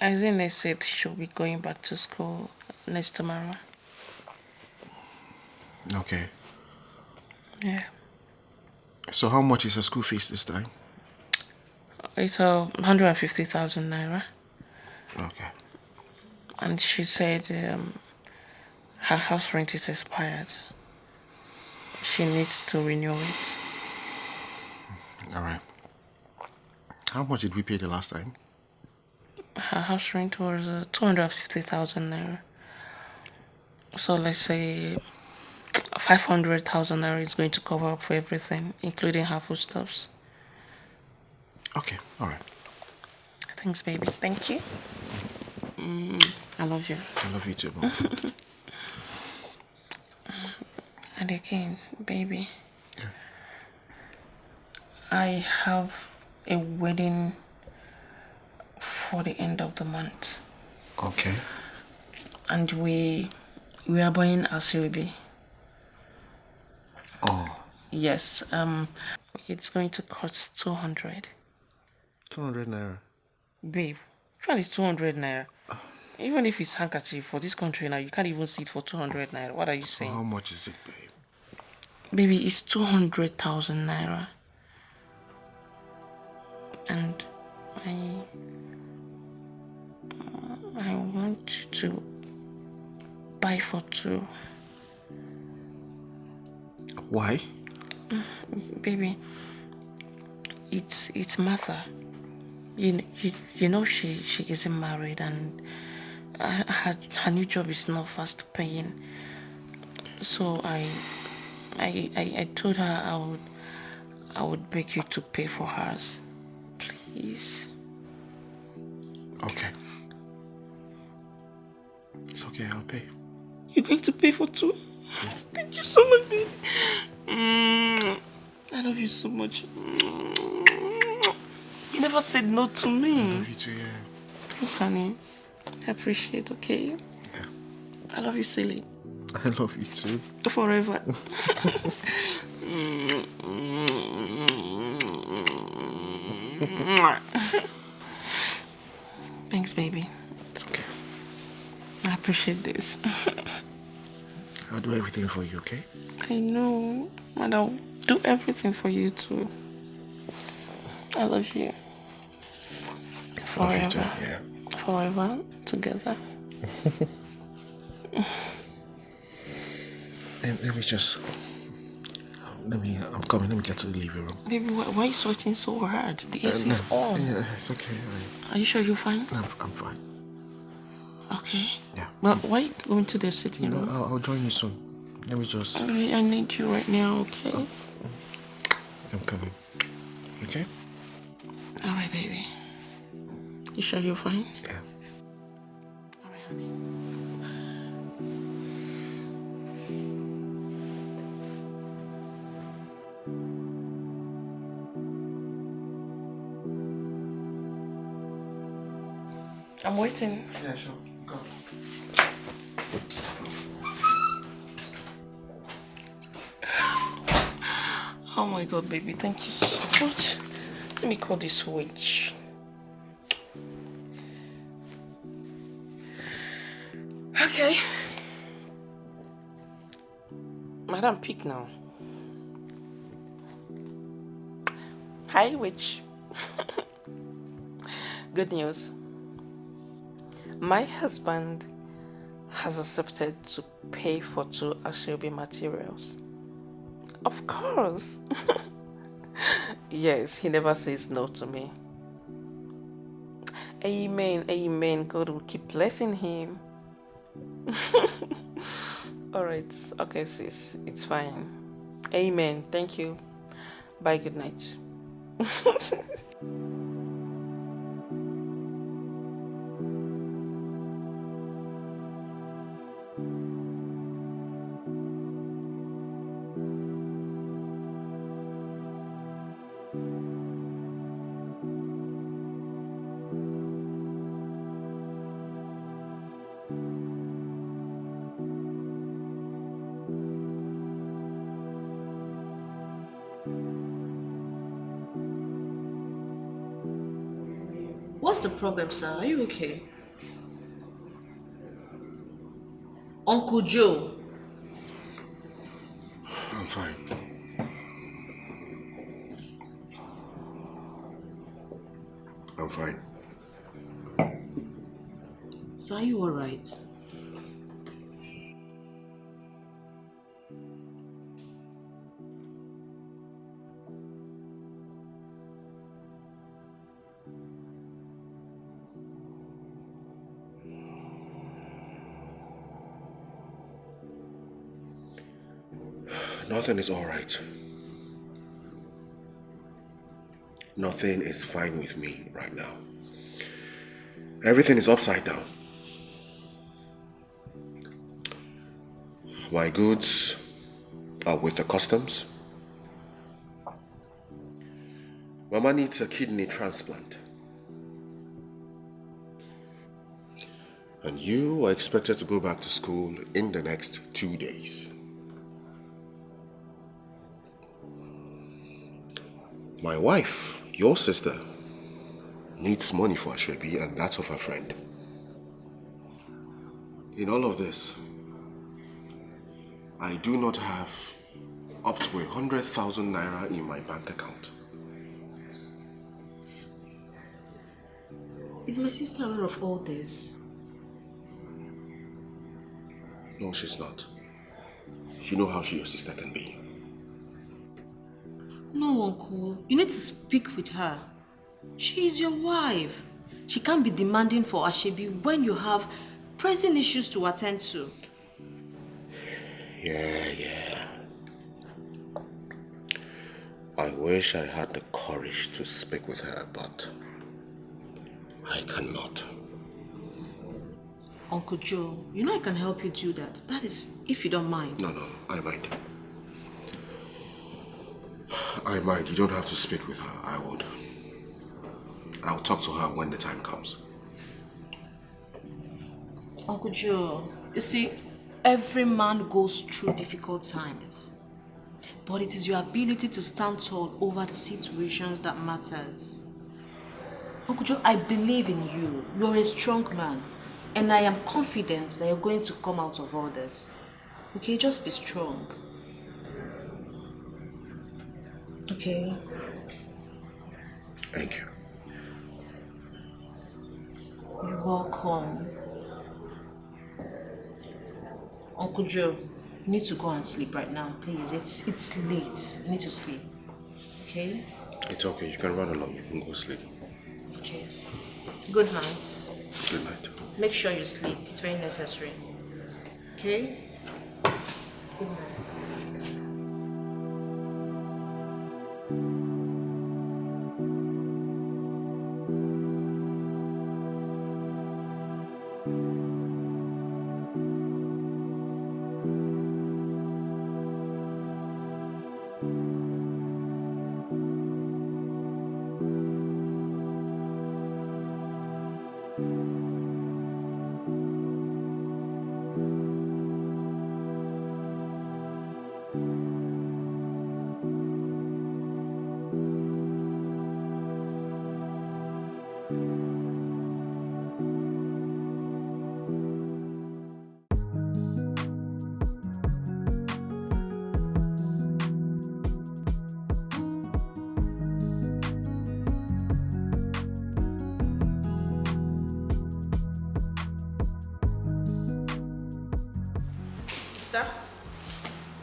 Izine said she'll be going back to school next tomorrow. Okay. Yeah. So how much is her school fees this time? It's 150,000 naira. Okay. And she said her house rent is expired. She needs to renew it. All right. How much did we pay the last time? Her house rent was 250,000 naira. So let's say 500,000 naira is going to cover up for everything, including her foodstuffs. Okay, all right. Thanks, baby. Thank you. I love you. I love you too, Mom. And again, baby, Yeah. I have a wedding for the end of the month. Okay. And we are buying a CB. Oh. Yes. It's going to cost 200. 200 naira. Babe, actually it's 200 naira. Even if it's handkerchief for this country now, you can't even see it for 200 naira. What are you saying? How much is it, babe? Baby, it's 200,000 naira. And I want you to buy for two. Why? Baby, it's Martha. You know she isn't married, and her new job is not fast paying. So I told her I would beg you to pay for hers, please. Okay. It's okay, I'll pay. You're going to pay for two? Yeah. Thank you so much, baby. I love you so much. You never said no to me. I love you too, yeah. Thanks, honey. I appreciate, okay? Yeah. I love you, silly. I love you too. Forever. Thanks, baby. It's okay. I appreciate this. I'll do everything for you, okay? I know. And I'll do everything for you too. I love you. Forever. Love you too, yeah. Forever together. Let me just... I'm coming. Let me get to the living room. Baby, why are you sweating so hard? The AC is on. Yeah, it's okay. Are you sure you're fine? I'm fine. Okay. Yeah. Well, why are you going to the sitting room? I'll join you soon. Let me just... I need you right now, okay? I'm coming. Okay? Alright, baby. You sure you're fine? Yeah. Alright, honey. I'm waiting. Yeah, sure. Go. Oh my god, baby, thank you so much. Let me call this witch. Okay. Madam, pick now. Hi, witch. Good news. My husband has accepted to pay for 2 Asoebi materials. Of course. Yes, he never says no to me. Amen, amen. God will keep blessing him. Alright, okay, sis. It's fine. Amen. Thank you. Bye, good night. What's the problem, sir? Are you okay? Uncle Joe. I'm fine. I'm fine. So are you alright? Nothing is alright. Nothing is fine with me right now. Everything is upside down. My goods are with the customs. Mama needs a kidney transplant. And you are expected to go back to school in the next 2 days. My wife, your sister, needs money for Ashwebi and that of her friend. In all of this, I do not have up to 100,000 naira in my bank account. Is my sister aware of all this? No, she's not. You know how your sister can be. No, Uncle. You need to speak with her. She is your wife. She can't be demanding for Ashebi when you have pressing issues to attend to. Yeah. I wish I had the courage to speak with her, but I cannot. Uncle Joe, you know I can help you do that. That is, if you don't mind. No, I mind. I mind. You don't have to speak with her. I would. I'll talk to her when the time comes. Uncle Joe, you see, every man goes through difficult times. But it is your ability to stand tall over the situations that matters. Uncle Joe, I believe in you. You're a strong man. And I am confident that you're going to come out of all this. Okay, just be strong. Okay? Thank you. You're welcome. Uncle Joe, you need to go and sleep right now, please. It's late. You need to sleep. Okay? It's okay. You can run along. You can go sleep. Okay. Good night. Good night. Make sure you sleep. It's very necessary. Okay? Good night.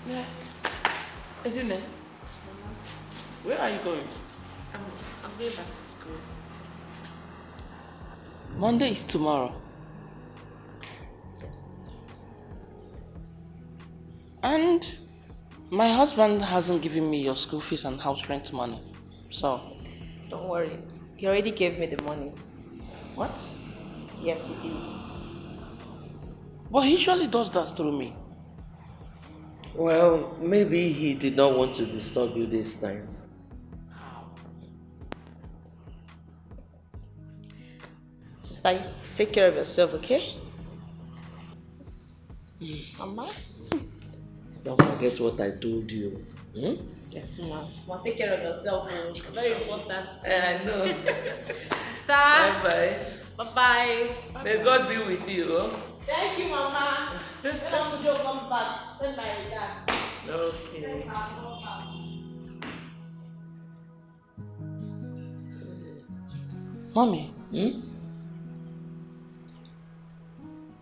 Yeah. Isn't it? Where are you going? I'm going back to school. Monday is tomorrow. Yes. And my husband hasn't given me your school fees and house rent money. So. Don't worry. He already gave me the money. What? Yes, he did. But he usually does that through me. Well, maybe he did not want to disturb you this time. Sister, take care of yourself, okay? Mama? Don't forget what I told you. Yes, Mama. Mama, take care of yourself. Very important. I know. Sister. Bye-bye. Bye-bye. May God be with you. Thank you, Mama. send my regards. Okay. Mommy, Hmm?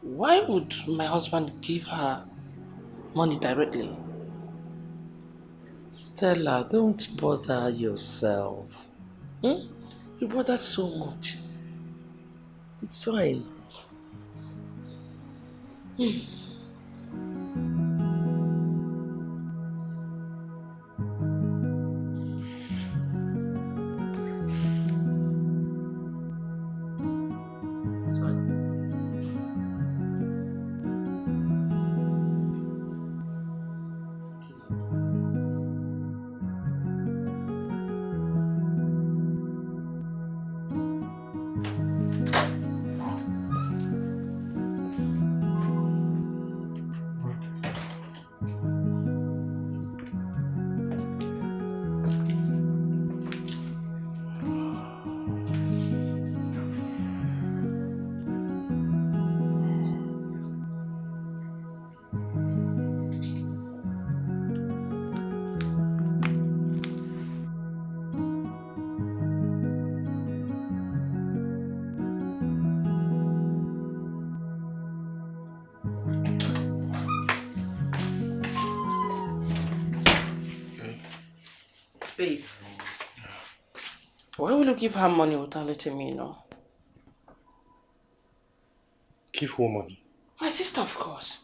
why would my husband give her money directly? Stella, don't bother yourself. Hmm? You bother so much. It's fine. It's fine. Babe, why will you give her money without letting me know? Give who money? My sister, of course.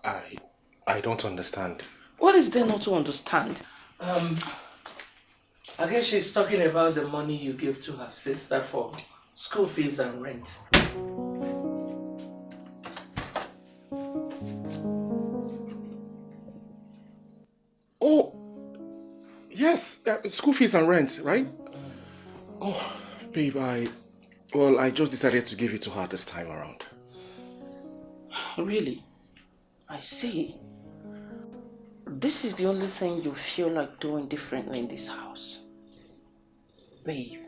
I don't understand. What is there not to understand? I guess she's talking about the money you gave to her sister for school fees and rent. Oh, yes, school fees and rent, right? Oh, babe, I just decided to give it to her this time around. Really? I see. This is the only thing you feel like doing differently in this house. Babe.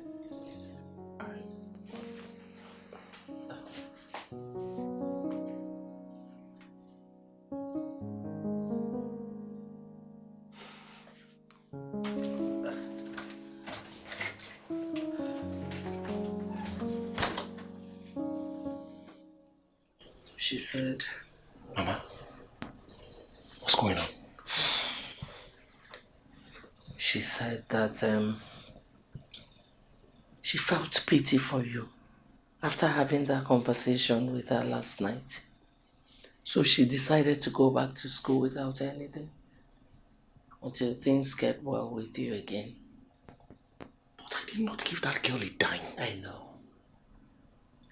She said, Mama, what's going on? she said that she felt pity for you after having that conversation with her last night. So she decided to go back to school without anything until things get well with you again. But I did not give that girl a dime. I know.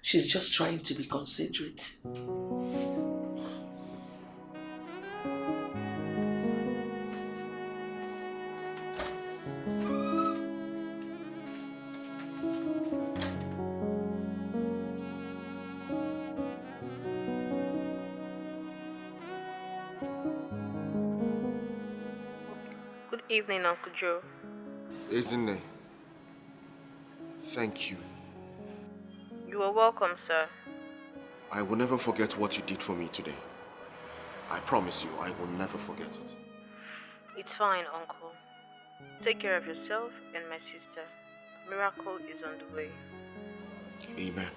She's just trying to be considerate. Good evening, Uncle Joe. Isn't it? Thank you. You are welcome, sir. I will never forget what you did for me today. I promise you, I will never forget it. It's fine, Uncle. Take care of yourself and my sister. Miracle is on the way. Amen.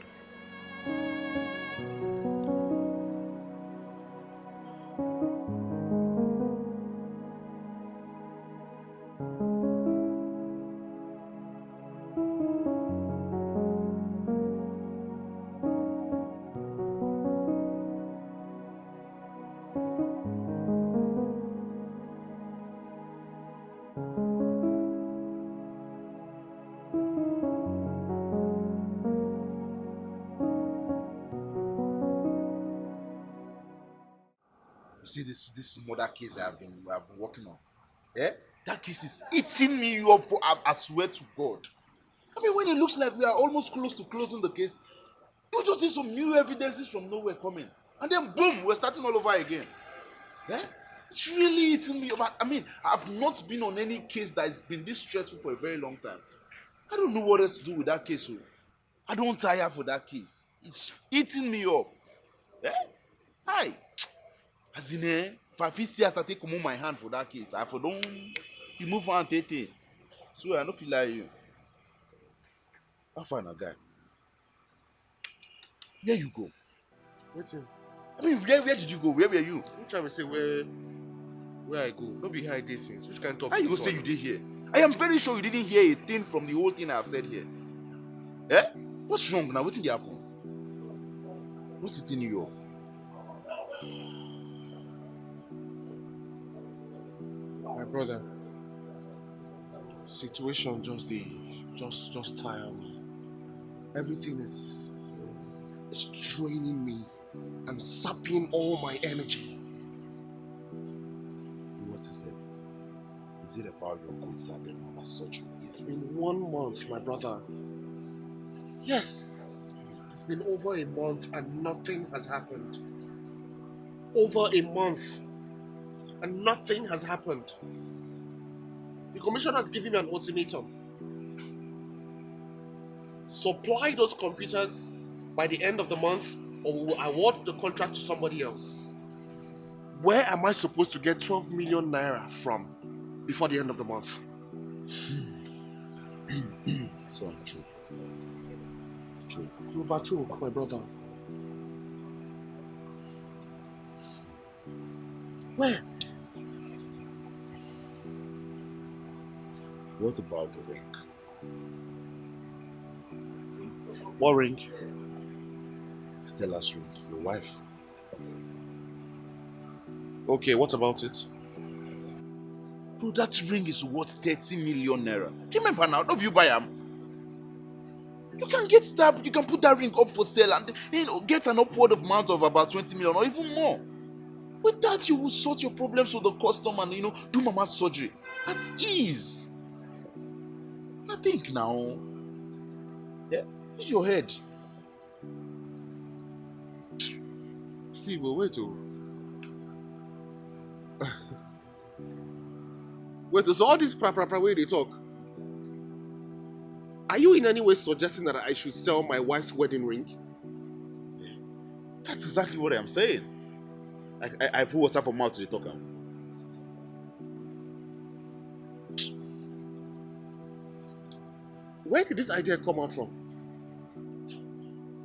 See this murder case that we have been working on. Yeah, that case is eating me up for. I swear to God. I mean, when it looks like we are almost close to closing the case, you just need some new evidences from nowhere coming, and then boom, we're starting all over again. Yeah, it's really eating me up. I mean, I've not been on any case that has been this stressful for a very long time. I don't know what else to do with that case. So I don't tire for that case. It's eating me up. Yeah, hi. As in, if I feel see as I take comot my hand for that case, I for don't you move on tete. So I no feel like you. How far na guy? Where you go? Waiting. I mean, where did you go? Where were you? Which I will say where I go. No be here I dey since. Which kind talk? How you go this say one? you did here? I am very sure you didn't hear a thing from the whole thing I have said here. Eh? What's wrong now? What's in the happen? What's it in New York? My brother, situation just tire me. Everything is draining me and sapping all my energy. What is it? Is it about your good side and mama's surgery? It's been 1 month, my brother. Yes, it's been over a month and nothing has happened. Over a month and nothing has happened. The commissioner has given me an ultimatum. Supply those computers by the end of the month or we will award the contract to somebody else. Where am I supposed to get 12 million naira from before the end of the month? So true. True. Wazico, my brother. Where? What about the ring? What ring? Stella's ring, your wife. Okay, what about it? Bro, that ring is worth 30 million naira. Do you remember now? Don't you buy them? You can get that, you can put that ring up for sale and get an upward amount of about 20 million or even more. With that, you will sort your problems with the customer and do mama's surgery at ease. I think now. Yeah, use your head. Steve, wait. Wait, so all this way they talk. Are you in any way suggesting that I should sell my wife's wedding ring? That's exactly what I'm saying. I put water for mouth to the talker. Where did this idea come out from?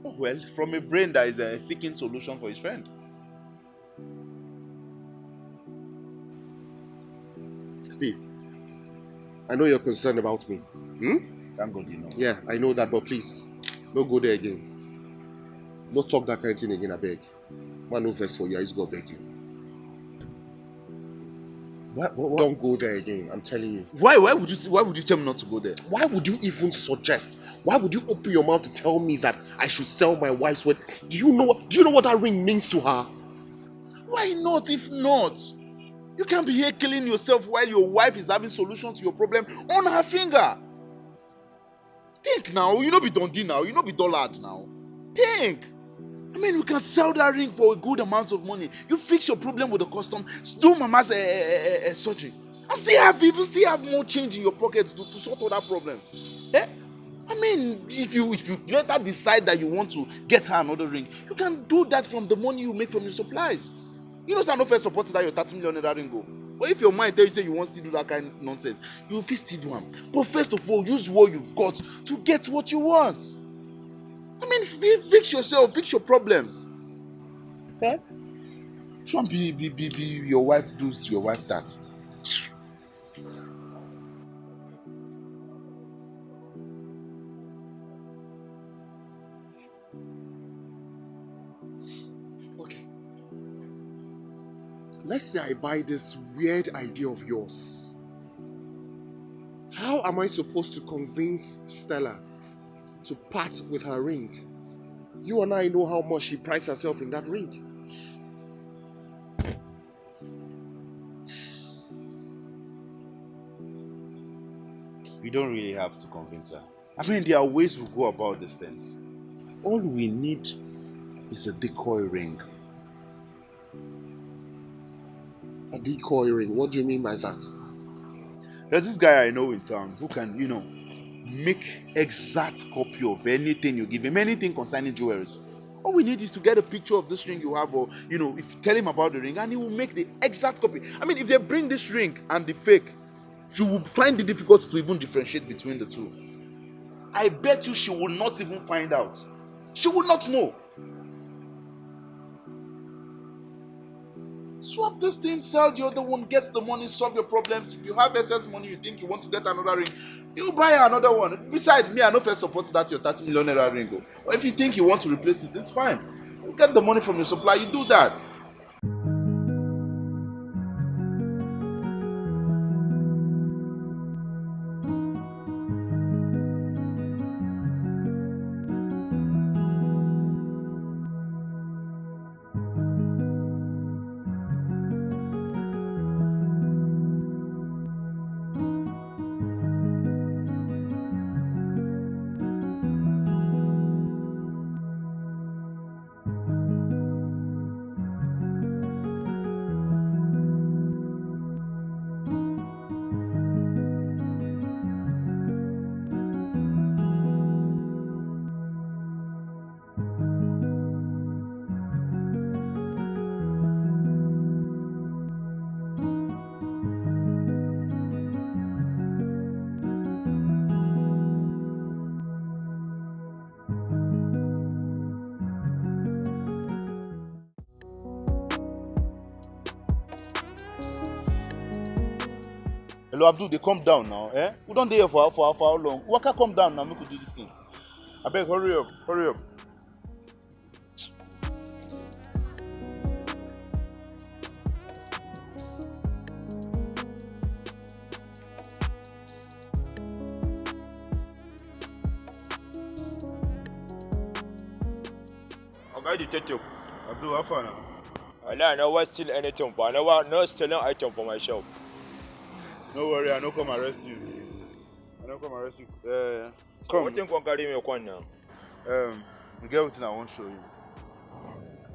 Oh, well, from a brain that is seeking solution for his friend. Steve, I know you're concerned about me. Thank God you know. Yeah, I know that, but please, don't go there again. Don't talk that kind of thing again, I beg. Man, no verse for you, I just go beg you. What? Don't go there again, I'm telling you. Why would you tell me not to go there? Why would you even suggest? Why would you open your mouth to tell me that I should sell my wife's wedding? Do you know what that ring means to her? Why not if not? You can't be here killing yourself while your wife is having solutions to your problem on her finger. Think now, you know be Dundee now, you know be Dollard now. Think. I mean, you can sell that ring for a good amount of money. You fix your problem with the custom, do mama's surgery, and still have more change in your pocket to sort other problems. Eh? I mean, if you later decide that you want to get her another ring, you can do that from the money you make from your supplies. You know, no first support that your 30 million naira ring go. But if your mind tells you say you want to do that kind of nonsense, you will still do them. But first of all, use what you've got to get what you want. I mean, fix yourself, fix your problems. Okay? Shouldn't be your wife does to your wife that. Okay. Let's say I buy this weird idea of yours. How am I supposed to convince Stella to part with her ring? You and I know how much she prides herself in that ring. We don't really have to convince her. I mean, there are ways we go about these things. All we need is a decoy ring. A decoy ring? What do you mean by that? There's this guy I know in town who can, make exact copy of anything you give him, anything concerning jewelry. All we need is to get a picture of this ring you have, or if you tell him about the ring, and he will make the exact copy. I mean, if they bring this ring and the fake, she will find it difficult to even differentiate between the two. I bet you she will not even find out. She will not know. Swap this thing, sell the other one, get the money, solve your problems. If you have excess money, you think you want to get another ring, you buy another one. Besides, me, I no first support that your 30 million naira ring. Or if you think you want to replace it, it's fine. You get the money from your supplier, you do that. Hello, Abdul, they come down now, eh? We don't there for how long? Waka, come down now, make we do this thing. I beg, hurry up, hurry up. Okay, detective. Abdul, how far now? I never steal anything, but I never no stealing item for myself. No worry, I no come arrest you. Come. What thing can carry me on now? The girl thing I won't show you.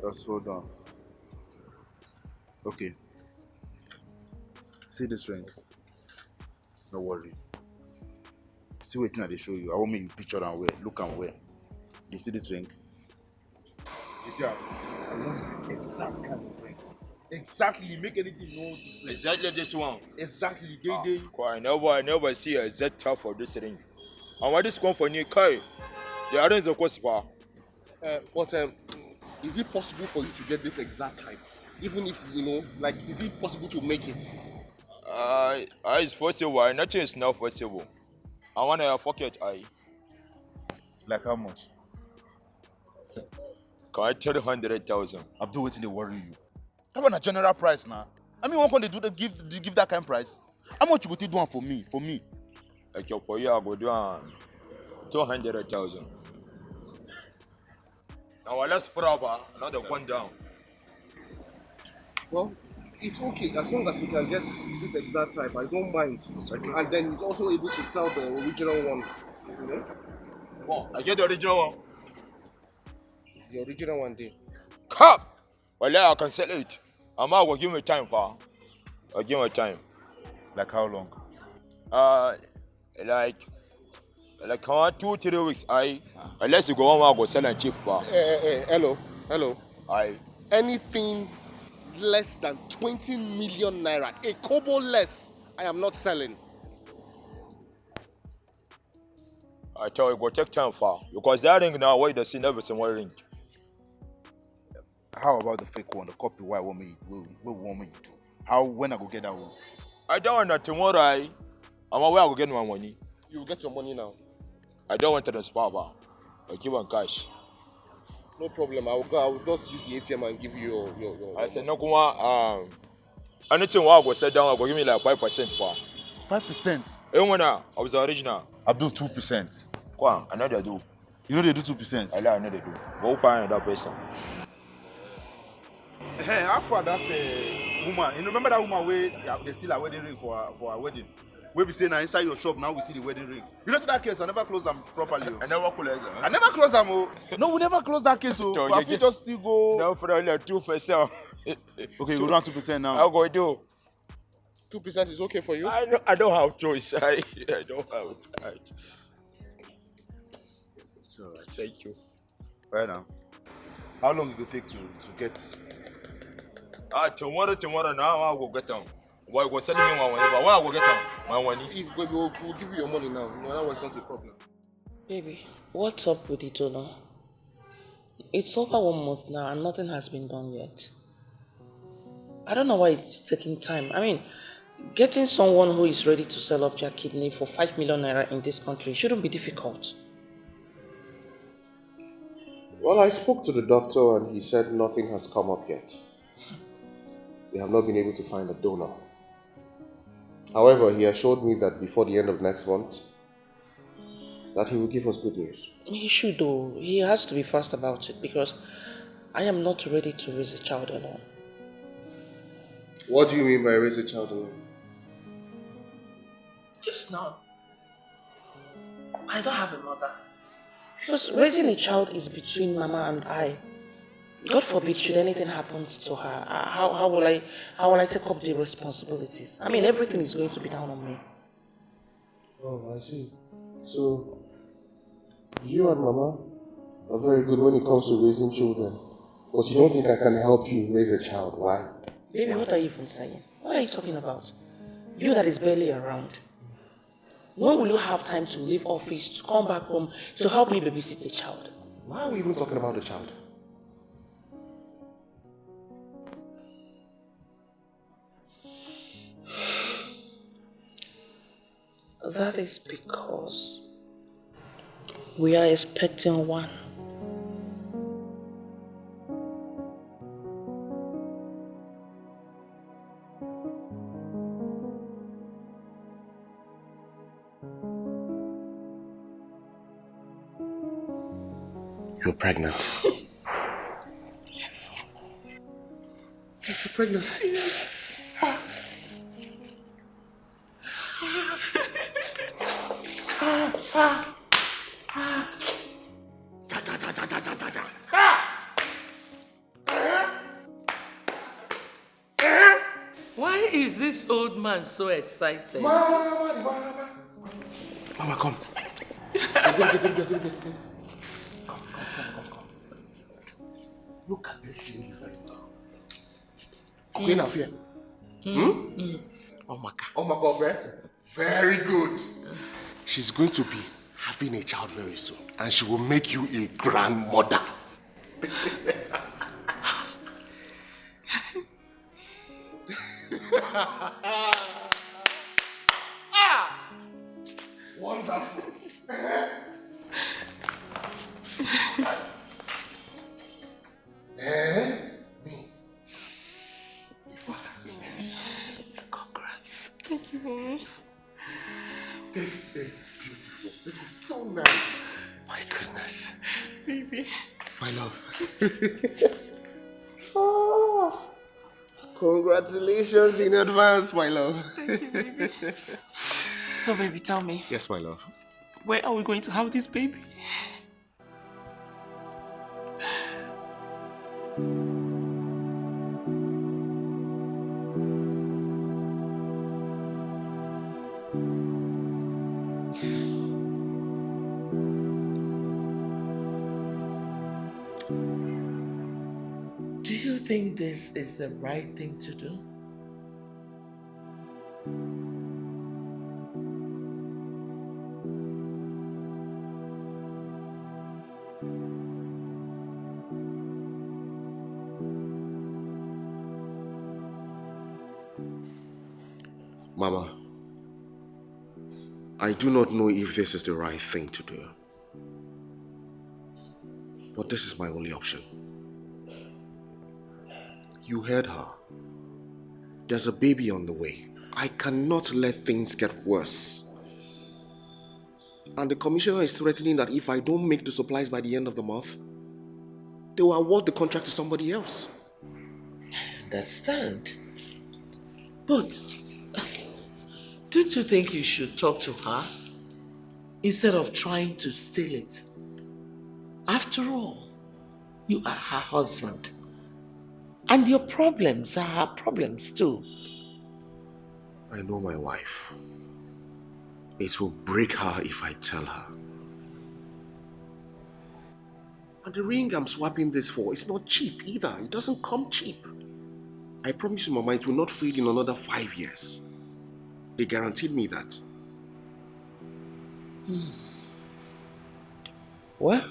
Just hold on. Okay. See this ring? No worry. See what thing they show you. I want me you picture and wear. Look and wear. You see this ring? You see, I want this exact kind of ring. Exactly, make anything no different. Exactly this one. Exactly, I never see a Z type for this ring. And what this company carry? They aren't the cost for. But is it possible for you to get this exact type? Even if, is it possible to make it? It's possible. Nothing is not possible. I want to pocket eye. Like how much? Can I tell 100,000? Abdul, waiting they worry you. How about a general price now? I mean, what can they do? Give that kind of price? How much you go to do one for me? Like for you, I go do 200,000. Now let's proper another one down. Well, it's okay as long as we can get this exact type. I don't mind. And then he's also able to sell the original one. You know? Well, I get the original one. The original one there. Cup! Well, I can sell it. I'm going to give me time, pa. I'll give me time. Like how long? Like 2-3 weeks. Unless you go on, I'll go sell and cheap, pa. Hello. Anything less than 20 million naira, a kobo less, I am not selling. I tell you, go take time, pa. Because that ring now, why does see never see one ring? How about the fake one, the copy? What want me to do? When I go get that one? I don't want that tomorrow. I'm aware I go get my money. You will get your money now. I don't want to transfer, pa. I'll give on cash. No problem. I will just use the ATM and give you your I said no, come anything I go set down, I go give me like 5%, pa. 5%. When I was the original. Abdul, 2%. Come on, I know they do. You know they do 2%. I know they do. But who paying that person? Hey, how far that woman? You remember that woman where they steal a wedding ring for a wedding? We be saying now inside your shop now we see the wedding ring. You know, see that case, I never close them properly. I never close them. I never close them. No, we never close that case. No, I feel just still go. No, for only 2%. Okay, we go down 2% now. I'll go do. 2% is okay for you? I don't have choice. I don't have choice. So, Thank you. right now. How long it will take to get? Tomorrow now I will get them. Why go send me one whenever? Why I will get them? My money. If we'll give you your money now. No, that was not a problem. Baby, what's up with it, Ola? It's over 1 month now and nothing has been done yet. I don't know why it's taking time. I mean, getting someone who is ready to sell up their kidney for 5 million naira in this country shouldn't be difficult. Well, I spoke to the doctor and he said nothing has come up yet. They have not been able to find a donor. However, he assured me that before the end of next month, that he will give us good news. He should though. He has to be fast about it because I am not ready to raise a child alone. What do you mean by raise a child alone? Yes, now. I don't have a mother. Because raising a child is between Mama and I. God forbid should anything happen to her. How will I take up the responsibilities? I mean, everything is going to be down on me. Oh, I see. So, you and Mama are very good when it comes to raising children. But you don't think I can help you raise a child? Why? Baby, what are you even saying? What are you talking about? You that is barely around. When will you have time to leave office, to come back home, to help me babysit a child? Why are we even talking about the child? That is because we are expecting one. You're pregnant. Yes. You're pregnant? Yes. Why is this old man so excited? Mama, come. Get. Look at this lady very well. Queen of here. Oh my God. Oh my God, man. Very good. She's going to be having a child very soon. And she will make you a grandmother. Wonderful. Me. The first happiness. Congrats. Thank you, Mom. This is beautiful. This is so nice. My goodness. Baby. My love. Oh. Congratulations in advance, my love. Thank you, baby. So, baby, tell me. Yes, my love. Where are we going to have this baby? Do you think this is the right thing to do? Mama, I do not know if this is the right thing to do. But this is my only option. You heard her. There's a baby on the way. I cannot let things get worse. And the commissioner is threatening that if I don't make the supplies by the end of the month, they will award the contract to somebody else. I understand. But don't you think you should talk to her instead of trying to steal it? After all, you are her husband. And your problems are her problems too. I know my wife. It will break her if I tell her. And the ring I'm swapping this for, it's not cheap either. It doesn't come cheap. I promise you, Mama, it will not fail in another 5 years. They guaranteed me that. Well,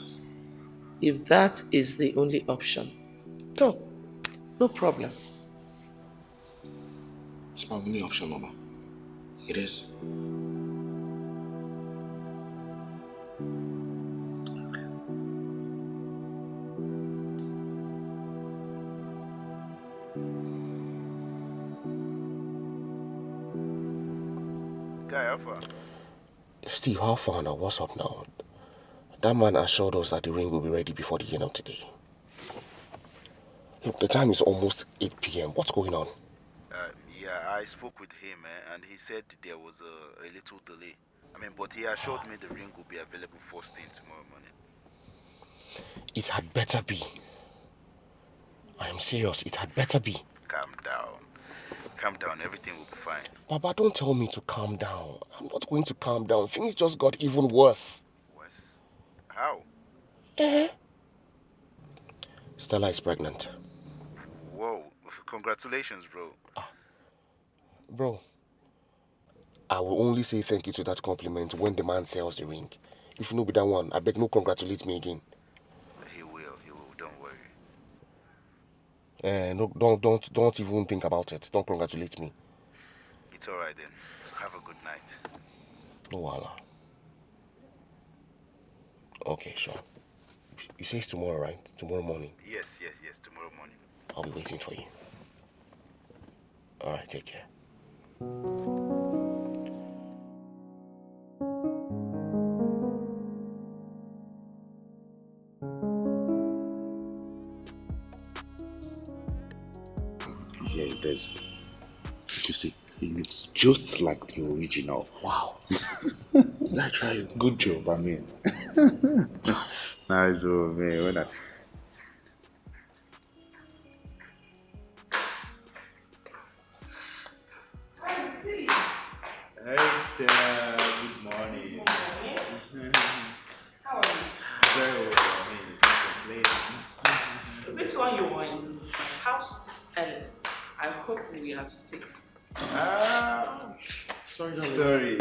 if that is the only option, no problem. It's my only option, Mama. It is. Guy, how far? Steve, how far now? What's up now? That man assured us that the ring will be ready before the end of today. Look, the time is almost 8 p.m. What's going on? Yeah, I spoke with him and he said there was a little delay. But he assured me the ring will be available first thing tomorrow morning. It had better be. I am serious. It had better be. Calm down. Calm down. Everything will be fine. Baba, don't tell me to calm down. I'm not going to calm down. Things just got even worse. Worse? How? Stella is pregnant. Whoa. Congratulations, bro. Bro, I will only say thank you to that compliment when the man sells the ring. If you know be that one, I beg no congratulate me again. He will. Don't worry. No, don't even think about it. Don't congratulate me. It's alright then. Have a good night. No wala. Okay, sure. You say it's tomorrow, right? Tomorrow morning. Yes. Tomorrow morning. I'll be waiting for you. Alright, take care. Yeah, it is. You see, it looks just like the original. Wow. I try. Good job, Nice one, man. When I Hey Stella, good morning. How are you? Very well, thanks for playing. This one you were in my house this early. I hope we are safe. Sorry.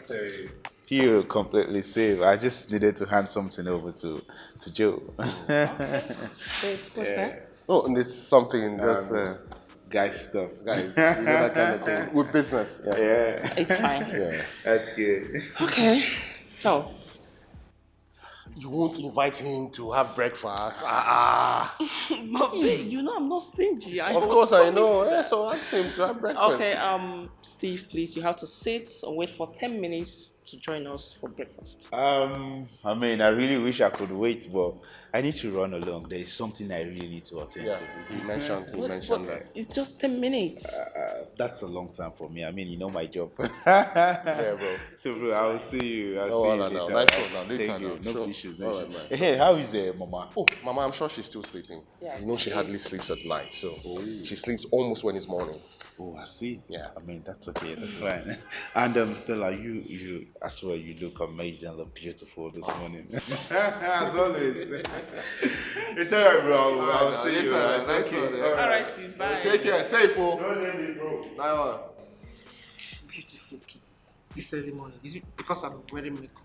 Sorry. You're completely safe. I just needed to hand something over to Joe. Wait, what's that? Oh, and it's something just, Guy stuff. guys, you know that kind of thing. With business. Yeah. Yeah, It's fine. Yeah. that's good. Okay, so You won't invite him to have breakfast. but babe, you know I'm not stingy. Of course I know. Yeah, so ask him to have breakfast. Okay, Steve, please, you have to sit and wait for 10 minutes to join us for breakfast. I really wish I could wait, but I need to run along. There is something I really need to attend Yeah, to. he mentioned that. It's just 10 minutes. That's a long time for me. You know my job. Yeah, bro. So, bro, I will see you. I'll Oh, see you no, later. nice right? one now. Later Thank you. now. No Sure. issues. All right, man. Hey, how is Mama? Oh, Mama, I'm sure she's still sleeping. Yeah, You know she hardly sleeps at night, so she sleeps almost when it's morning. Oh, I see. Yeah. That's okay. That's fine. And Stella, you as well. You look amazing. Look beautiful this morning. As always. It's alright, bro. I'll see you. Later, nice Okay. one, yeah. All right, Steve, bye. Take care. Safe, oh. Don't let me go. Nice one. Beautiful kid. This early morning. Is it because I'm wearing makeup?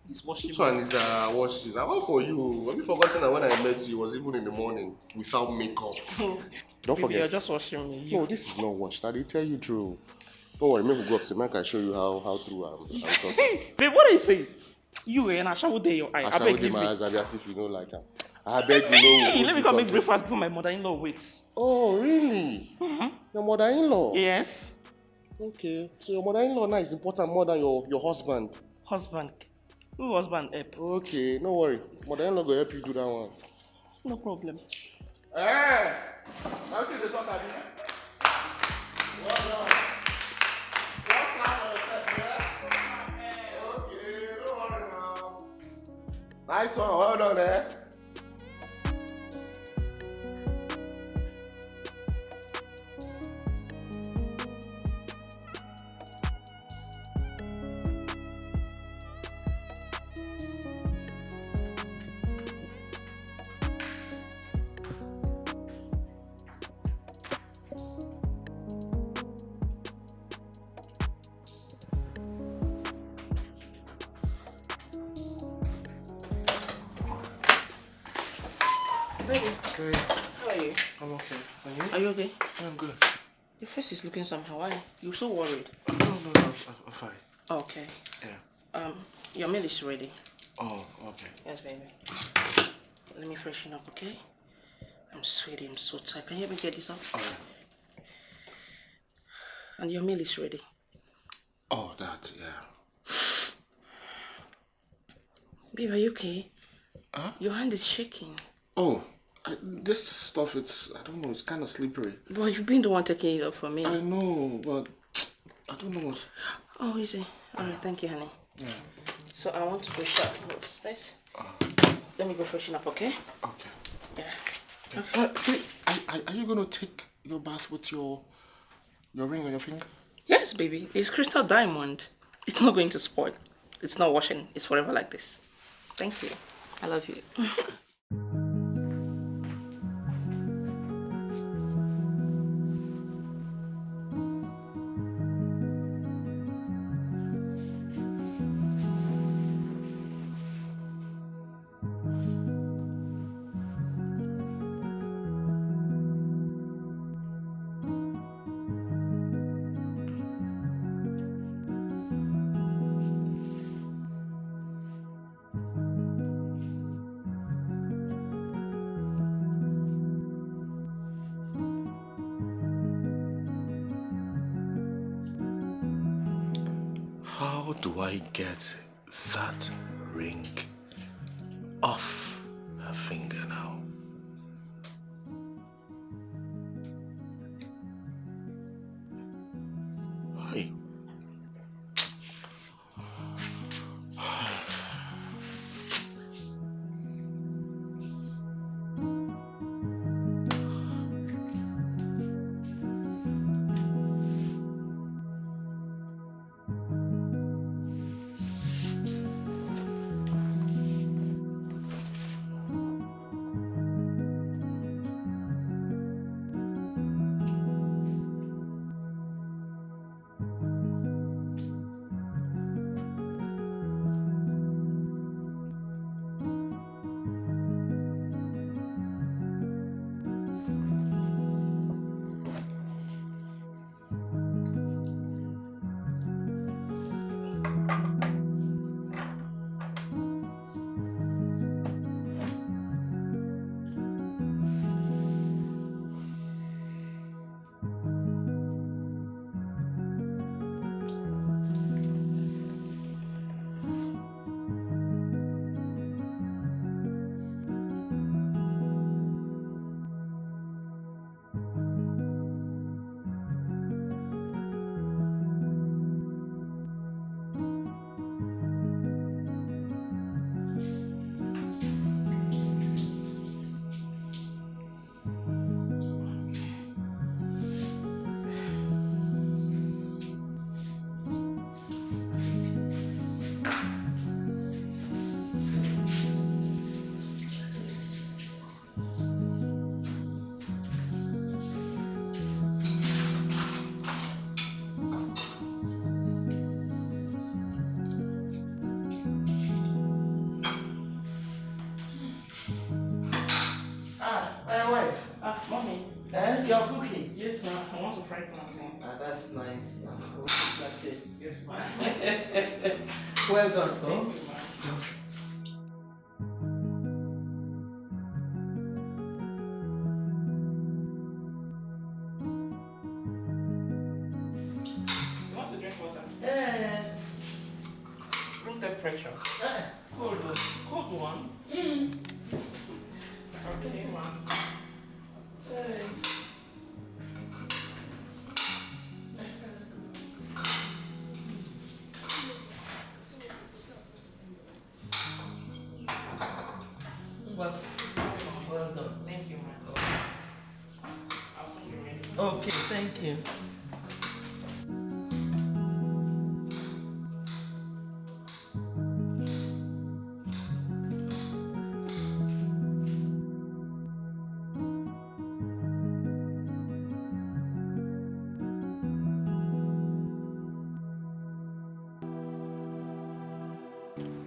He's washing Which one is the wash this? I want for you. Have you forgotten that when I met you, it was even in the morning without makeup? Don't Baby, forget. you're just washing me. No, this is not washed. I did tell you true. Don't worry, maybe we go up to Mike. I show you how true I'm talking. Babe, what are you saying? You and I shall day your eye. I I shall beg with leave my me. eyes as if you don't like her. I beg you know. Hey, let me come make something. breakfast before my mother-in-law waits. Oh, really? Your mother-in-law? Yes. Okay. So your mother-in-law now is important more than your husband. Husband. Who husband help? Okay, no worry. Mother-in-law will help you do that one. No problem. Hey! I'll see the talk at you. Well done. What's that for yourself, yeah? Okay, don't worry now. Nice one, well done, eh? Baby, Okay, how are you? I'm okay. And you? Are you okay? I'm good. Your face is looking somehow. Why? You're so worried. No, I'm fine. Okay. Yeah. Your meal is ready. Oh, okay. Yes, baby. Let me freshen up, okay? I'm sweaty. I'm so tired. Can you help me get this up? Alright. And your meal is ready. Oh, that, yeah. Babe, are you okay? Huh? Your hand is shaking. Oh, this stuff, I don't know, it's kind of slippery. But you've been the one taking it off for me. I know, but I don't know what's... Oh, easy. Alright, thank you, honey. Yeah. So I want to go shop. What's this? Let me go freshen up, okay? Okay. Yeah. Wait, are you going to take your bath with your ring on your finger? Yes, baby. It's crystal diamond. It's not going to spoil. It's not washing. It's forever like this. Thank you. I love you. How do I get that ring off her finger now? Hey. My wife. Mommy. You're cooking? Yes, ma'am. I want to fry plantain. That's nice. Yes, ma'am. Well done, though. Thank you, ma'am. You want to drink water? Room temperature. Cold. Cold one. Okay, ma'am. Well done. Thank you, ma'am. I'll send you ready. Okay, thank you.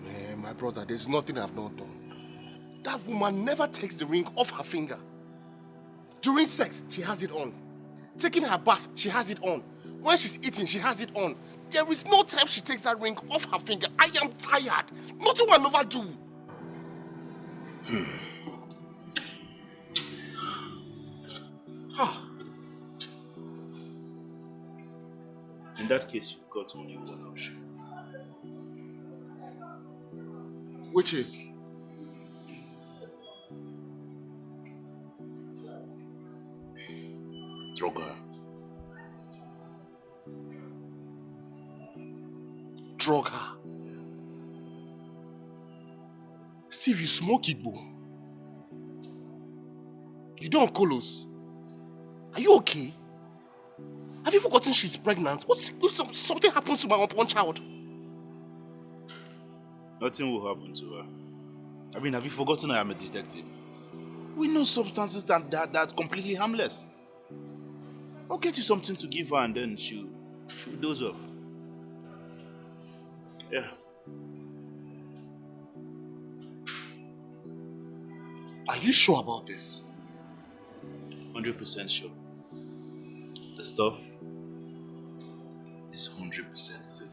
Man, my brother, there's nothing I've not done. That That woman never takes the ring off her finger. During sex, she has it on. Taking her bath, she has it on. When she's eating, she has it on. There is no time she takes that ring off her finger. I am tired. Nothing will overdo. In that case, you've got only one option. Which is? Drug her. Drug her. Steve, you smoke it, bro. You don't colos. Are you okay? Have you forgotten she's pregnant? What if something happens to my unborn child? Nothing will happen to her. I mean, have you forgotten I am a detective? We know substances that completely harmless. I'll get you something to give her and then she'll doze off. Yeah. Are you sure about this? 100% sure. The stuff is 100% safe.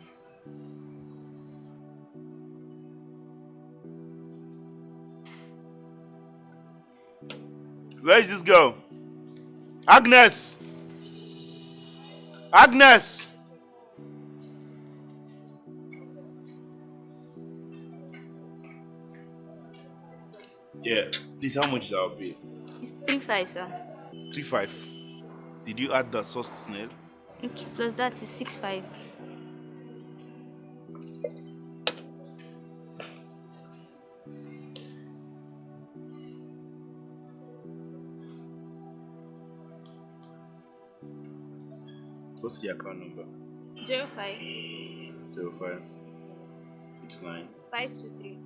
Where is this girl? Agnes! Agnes! Yeah, please, how much is our bill? It's 3.5, sir. 3.5. Did you add the sauced snail? Okay, plus that is 6.5. What's the account number? 05 05 69 523.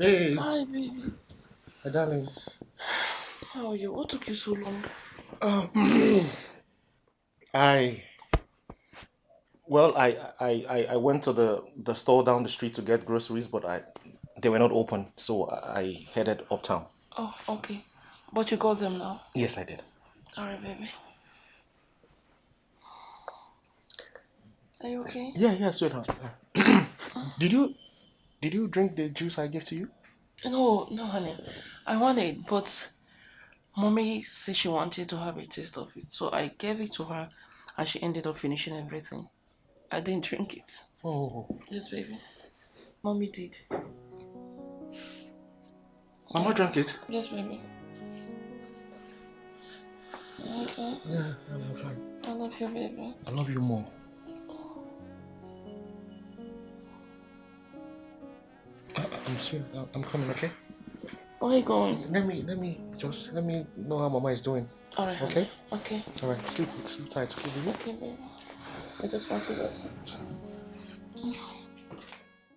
Hey. Hi, baby. Hi, darling. How are you? What took you so long? I went to the store down the street to get groceries, but they were not open, so I headed uptown. Oh, okay. But you got them now? Yes, I did. Alright, baby. Are you okay? Yeah, sweetheart. Did you drink the juice I gave to you? No, honey. I wanted, but mommy said she wanted to have a taste of it, so I gave it to her, and she ended up finishing everything. I didn't drink it. Oh. Yes, baby. Mommy did. Mama drank it? Yes, baby. Okay. Yeah, I'm fine. I love you, baby. I love you more. I'm soon. I'm coming, okay? Where are you going? Let me know how Mama is doing. Alright. Okay? Okay. Alright, sleep tight, okay, baby? Okay, baby. I just want to rest.